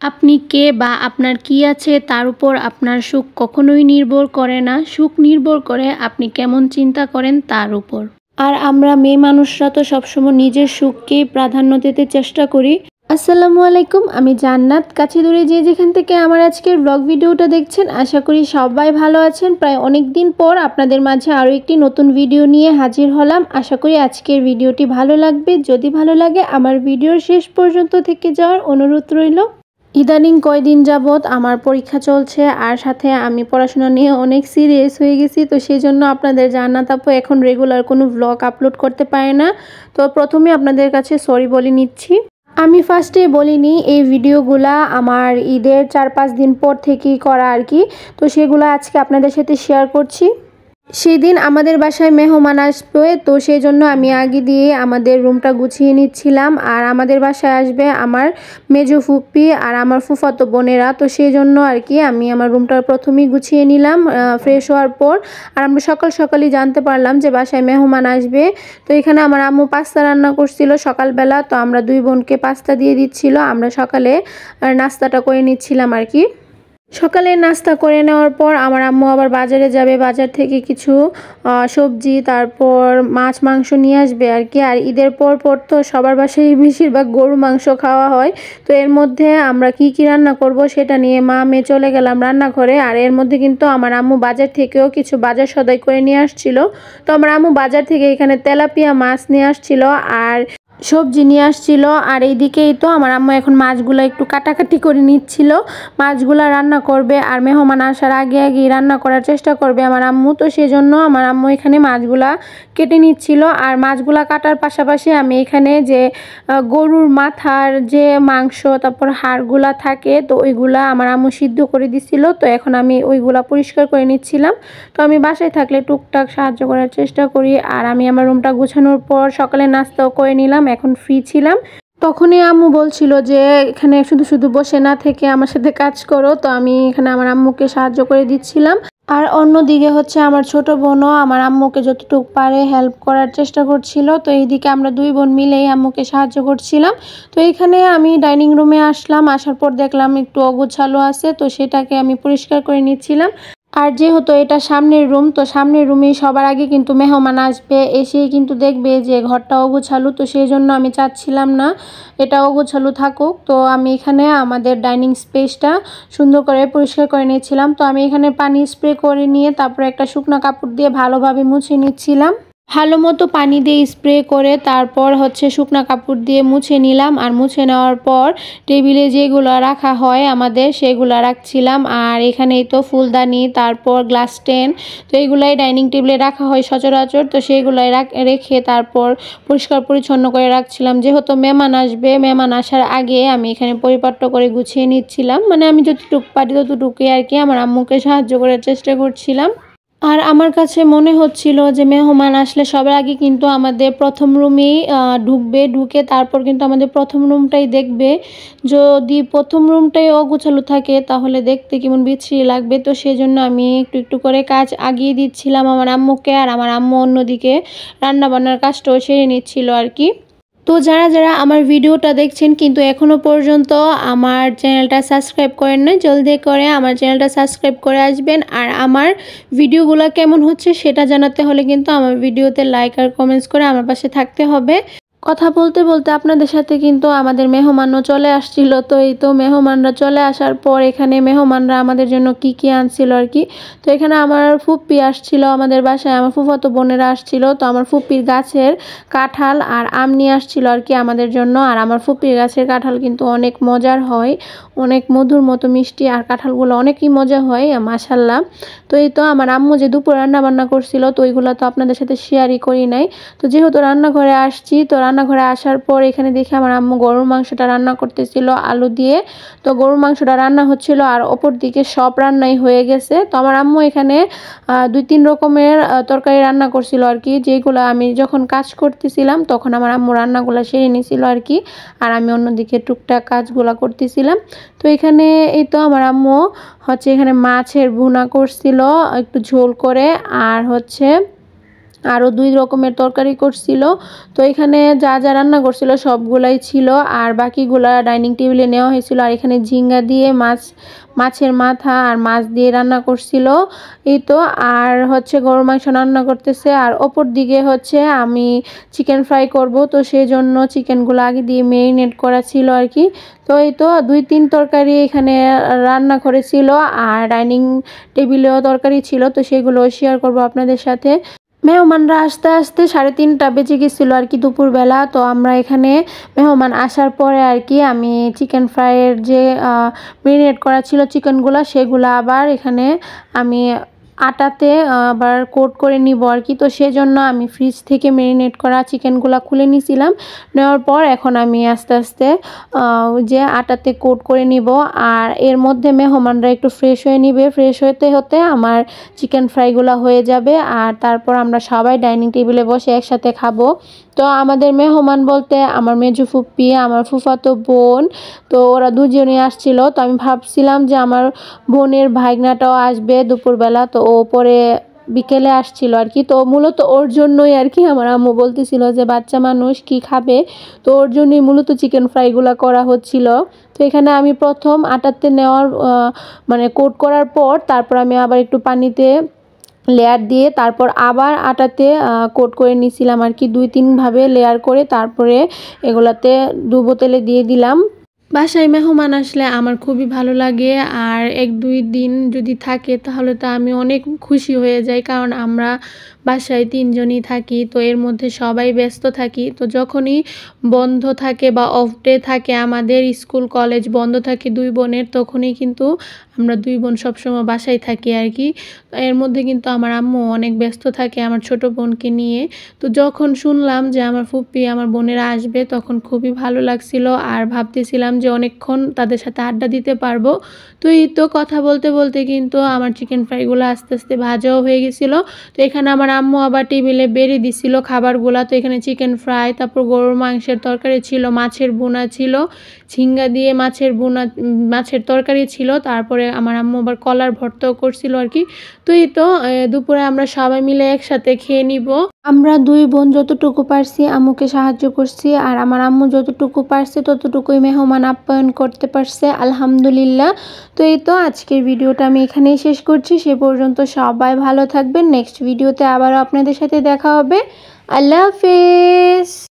আপনি কে বা আপনার কি আছে তার উপর আপনার সুখ কখনোই নির্ভর করে না। সুখ নির্ভর করে আপনি কেমন চিন্তা করেন তার উপর। আর আমরা মেয়ে মানুষরা তো সবসময় নিজের সুখকেই প্রাধান্য দিতে চেষ্টা করি। আসসালামু আলাইকুম, আমি জান্নাত। কাছে দূরে যে যেখান থেকে আমার আজকের ব্লগ ভিডিওটা দেখছেন, আশা করি সবাই ভালো আছেন। প্রায় অনেক দিন পর আপনাদের মাঝে আরও একটি নতুন ভিডিও নিয়ে হাজির হলাম। আশা করি আজকের ভিডিওটি ভালো লাগবে। যদি ভালো লাগে আমার ভিডিওর শেষ পর্যন্ত থেকে যাওয়ার অনুরোধ রইল। ইদানিং কয়দিন যাবৎ আমার পরীক্ষা চলছে, আর সাথে আমি পড়াশোনা নিয়ে অনেক সিরিয়াস হয়ে গেছি। তো সেই জন্য আপনাদের জান্নাত আপু এখন রেগুলার কোনো ব্লগ আপলোড করতে পারে না। তো প্রথমে আপনাদের কাছে সরি বলে নিচ্ছি। আমি ফার্স্টে বলিনি, এই ভিডিওগুলা আমার ঈদের 4-5 দিন পর থেকেই করা আর কি। তো সেগুলো আজকে আপনাদের সাথে শেয়ার করছি। সেদিন আমাদের বাসায় মেহমান আসবে, তো সেই জন্য আমি আগে দিয়ে আমাদের রুমটা গুছিয়ে নিচ্ছিলাম। আর আমাদের বাসায় আসবে আমার মেজো ফুপি আর আমার ফুফাতো বোনেরা। তো সেই জন্য আর কি আমি আমার রুমটা প্রথমেই গুছিয়ে নিলাম ফ্রেশ হওয়ার পর। আর আমরা সকালই জানতে পারলাম যে বাসায় মেহমান আসবে। তো এখানে আমার আম্মু পাস্তা রান্না করছিল সকালবেলা। তো আমরা দুই বোনকে পাস্তা দিয়ে দিচ্ছিল। আমরা সকালে নাস্তাটা করে নিচ্ছিলাম আর কি। সকালে নাস্তা করে নেওয়ার পর আমার আম্মু আবার বাজারে যাবে, বাজার থেকে কিছু সবজি তারপর মাছ মাংস নিয়ে আসবে আর কি। আর ঈদের পর তো সবার বাসায় বেশিরভাগ গরু মাংস খাওয়া হয়। তো এর মধ্যে আমরা কি রান্না করব সেটা নিয়ে মা মেয়ে চলে গেলাম রান্নাঘরে। আর এর মধ্যে কিন্তু আমার আম্মু বাজার থেকেও কিছু বাজার সদাই করে নিয়ে আসছিল। তো আমার আম্মু বাজার থেকে এখানে তেলাপিয়া মাছ নিয়ে আসছিল আর সবজি নিয়ে আসছিল। আর এইদিকেই তো আমার আম্মু এখন মাছগুলো একটু কাটাকাটি করে নিচ্ছিল। মাছগুলো রান্না করবে আর মেহমান আসার আগেই রান্না করার চেষ্টা করবে আমার আম্মু। তো সেজন্য আমার আম্মু এখানে মাছগুলা কেটে নিচ্ছিল। আর মাছগুলা কাটার পাশাপাশি আমি এখানে যে গরুর মাথার যে মাংস তারপর হাড়গুলা থাকে, তো ওইগুলা আমার আম্মু সিদ্ধ করে দিছিল। তো এখন আমি ওইগুলা পরিষ্কার করে নিচ্ছিলাম। তো আমি বাসায় থাকলে টুকটাক সাহায্য করার চেষ্টা করি। আর আমি আমার রুমটা গুছানোর পর সকালে নাস্তাও করে নিলাম, এখন ফ্রি ছিলাম। তখনই আম্মু বলছিল যে এখানে শুধু বসে না থেকে আমার সাথে কাজ করো। তো আমি এখানে আমার আম্মুকে সাহায্য করে দিচ্ছিলাম। আর অন্যদিকে হচ্ছে আমার ছোট বোনও আমার আম্মুকে যতটুকু পারে হেল্প করার চেষ্টা করছিল। তো এইদিকে আমরা দুই বোন মিলেই আম্মুকে সাহায্য করছিলাম। তো এখানে আমি ডাইনিং রুমে আসলাম, আসার পর দেখলাম একটু অগোছালো আছে, তো সেটাকে আমি পরিষ্কার করে নিচ্ছিলাম। আর যেহেতু এটা সামনের রুম, তো সামনের রুমেই সবার আগে কিন্তু মেহমান আসবে, এসেই কিন্তু দেখবে যে ঘরটা অগোছালো। তো সেই জন্য আমি চাচ্ছিলাম না এটা অগোছালো থাকুক। তো আমি এখানে আমাদের ডাইনিং স্পেসটা সুন্দর করে পরিষ্কার করে নিচ্ছিলাম। তো আমি এখানে পানি স্প্রে করে নিয়ে তারপরে একটা শুকনো কাপড় দিয়ে ভালোভাবে মুছে নিচ্ছিলাম। ভালো মতো পানি দিয়ে স্প্রে করে তারপর হচ্ছে শুকনা কাপড় দিয়ে মুছে নিলাম। আর মুছে নেওয়ার পর টেবিলে যেগুলো রাখা হয় আমাদের সেগুলো রাখছিলাম। আর এখানেই তো ফুলদানি তারপর গ্লাস স্ট্যান্ড, তো এইগুলাই ডাইনিং টেবিলে রাখা হয় সচরাচর। তো সেইগুলাই রেখে তারপর পরিষ্কার পরিচ্ছন্ন করে রাখছিলাম। যেহেতু মেহমান আসবে, মেহমান আসার আগে আমি এখানে পরিপাট্য করে গুছিয়ে নিচ্ছিলাম। মানে আমি যতটুকু পারি ততটুকুই আর কি আমার আম্মুকে সাহায্য করার চেষ্টা করছিলাম। আর আমার কাছে মনে হচ্ছিল যে মেহমান আসলে সবার আগে কিন্তু আমাদের প্রথম রুমেই ঢুকবে, ঢুকে তারপর কিন্তু আমাদের প্রথম রুমটাই দেখবে। যদি প্রথম রুমটাই অগোছালো থাকে তাহলে দেখতে কেমন বিশ্রী লাগবে। তো সেজন্য আমি একটু করে কাজ আগিয়ে দিচ্ছিলাম আমার আম্মুকে। আর আমার আম্মু অন্যদিকে রান্নাবান্নার কাজটাও সেরে নিচ্ছিল আর কি। তো যারা আমার ভিডিওটা দেখছেন কিন্তু এখনও পর্যন্ত আমার চ্যানেলটা সাবস্ক্রাইব করেন না, জলদি করে আমার চ্যানেলটা সাবস্ক্রাইব করে আসবেন। আর আমার ভিডিওগুলো কেমন হচ্ছে সেটা জানাতে হলে কিন্তু আমার ভিডিওতে লাইক আর কমেন্টস করে আমার পাশে থাকতে হবে। কথা বলতে বলতে আপনাদের সাথে কিন্তু আমাদের মেহমানও চলে আসছিল। তো এই তো মেহমানরা চলে আসার পর এখানে মেহমানরা আমাদের জন্য কি আনছিল আর কি। তো এখানে আমার ফুপ্পি আসছিল আমাদের বাসায়, আমার ফুফাতো বোনেরা আসছিল। তো আমার ফুপ্পির গাছের কাঁঠাল আর আম নিয়ে আসছিল আর কি আমাদের জন্য। আর আমার ফুপ্পির গাছের কাঁঠাল কিন্তু অনেক মজার হয়, অনেক মধুর মতো মিষ্টি, আর কাঁঠালগুলো অনেকই মজা হয় মাশাল্লাহ। তো এই তো আমার আম্মু যে দুপুর রান্না বান্না করছিল, তো ওইগুলো তো আপনাদের সাথে শেয়ারই করি নাই। তো যেহেতু রান্নাঘরে আসছি, তো রান্নাঘরে আসার পর এখানে দেখি আমার আম্মু গরুর মাংসটা রান্না করতেছিল আলু দিয়ে। তো গরুর মাংসটা রান্না হচ্ছিল আর অপর দিকে সব রান্নাই হয়ে গেছে। তো আমার আম্মু এখানে 2-3 রকমের তরকারি রান্না করছিল আর কি, যেগুলো আমি যখন কাজ করতেছিলাম তখন আমার আম্মু রান্নাগুলো সেরে নিয়েছিল আর কি। আর আমি অন্যদিকে টুকটাক কাজগুলো করতেছিলাম। তো এখানে এই তো আমার আম্মু হচ্ছে এখানে মাছের ভুনা করছিল একটু ঝোল করে, আর হচ্ছে আরও 2 রকমের তরকারি করছিল। তো এখানে যা যা রান্না করছিল সবগুলাই ছিল, আর বাকিগুলা ডাইনিং টেবিলে নেওয়া হয়েছিল। আর এখানে ঝিঙ্গা দিয়ে মাছের মাথা আর মাছ দিয়ে রান্না করছিল এই তো। আর হচ্ছে গরুর মাংস রান্না করতেছে, আর অপর দিকে হচ্ছে আমি চিকেন ফ্রাই করব, তো সেই জন্য চিকেনগুলো আগে দিয়ে ম্যারিনেট করা ছিল আর কি। তো এই তো 2-3 তরকারি এখানে রান্না করেছিল, আর ডাইনিং টেবিলেও তরকারি ছিল, তো সেগুলো শেয়ার করব আপনাদের সাথে। মেহমানরা আসতে আসতে 3:30 বেজে গেছিলো আর কি দুপুরবেলা। তো আমরা এখানে মেহমান আসার পরে আর কি আমি চিকেন ফ্রাইয়ের যে মেরিনেট করা ছিল চিকেনগুলো, সেগুলো আবার এখানে আমি আটাতে আবার কোট করে নিব আর কি। তো সেজন্য আমি ফ্রিজ থেকে মেরিনেট করা চিকেনগুলো খুলে নিয়েছিলাম, নেওয়ার পর এখন আমি আস্তে আস্তে যে আটাতে কোট করে নিব। আর এর মধ্যে মেহমানরা একটু ফ্রেশ হয়ে নিবে, ফ্রেশ হতে হতে আমার চিকেন ফ্রাইগুলো হয়ে যাবে, আর তারপর আমরা সবাই ডাইনিং টেবিলে বসে একসাথে খাবো। তো আমাদের মেহমান বলতে আমার মেজো ফুপ্পি, আমার ফুফাতো বোন, তো ওরা দুজনই আসছিল। তো আমি ভাবছিলাম যে আমার বোনের ভাইগনাটাও আসবে দুপুরবেলা, তো ও পরে বিকেলে আসছিল আর কি। তো মূলত ওর জন্যই আর কি আমার আম্মু বলতেছিল যে বাচ্চা মানুষ কি খাবে, তো ওর জন্যই মূলত চিকেন ফ্রাইগুলো করা হচ্ছিল। তো এখানে আমি প্রথম আটাতে নেওয়ার মানে কোট করার পর তারপর আমি আবার একটু পানিতে লেয়ার দিয়ে তারপর আবার আটাতে কোট করে নিয়েছিলাম আর কি, 2-3 ভাবে লেয়ার করে তারপরে এগুলাতে ডুবো তেলে দিয়ে দিলাম। বাসায় মেহমান আসলে আমার খুবই ভালো লাগে, আর 1-2 দিন যদি থাকে তাহলে তো আমি অনেক খুশি হয়ে যাই, কারণ আমরা বাসায় 3 জনই থাকি, তো এর মধ্যে সবাই ব্যস্ত থাকি। তো যখনই বন্ধ থাকে বা অফ ডে থাকে, আমাদের স্কুল কলেজ বন্ধ থাকে 2 বোনের, তখনই কিন্তু আমরা 2 বোন সবসময় বাসায় থাকি আর কি। এর মধ্যে কিন্তু আমার আম্মু অনেক ব্যস্ত থাকে আমার ছোট বোনকে নিয়ে। তো যখন শুনলাম যে আমার ফুপ্পি আমার বোনেরা আসবে, তখন খুবই ভালো লাগছিল, আর ভাবতেছিলাম যে অনেকক্ষণ তাদের সাথে আড্ডা দিতে পারবো। তো এই তো কথা বলতে বলতে কিন্তু আমার চিকেন ফ্রাইগুলো আস্তে আস্তে ভাজাও হয়ে গেছিলো। তো এখানে আমার আম্মু আবার টেবিলে বেড়ে দিছিল খাবারগুলা। তো এখানে চিকেন ফ্রাই, তারপর গরুর মাংসের তরকারি ছিল, মাছের ভুনা ছিল, ঝিঙ্গা দিয়ে মাছের তরকারি ছিল, তারপরে আমার আম্মু আবার কলার ভর্তাও করছিল আর কি। তো এই তো দুপুরে আমরা সবাই মিলে একসাথে খেয়ে নিব। আমরা 2 বোন যতটুকু পারছি আম্মুকে সাহায্য করছি, আর আমার আম্মু যতটুকু পারছে ততটুকুই মেহমান আপ্যায়ন করতে পারছে, আলহামদুলিল্লাহ। তো এই তো আজকের ভিডিওটা আমি এখানেই শেষ করছি। সে পর্যন্ত সবাই ভালো থাকবেন। নেক্সট ভিডিওতে আবারও আপনাদের সাথে দেখা হবে। আল্লাহ হাফেজ।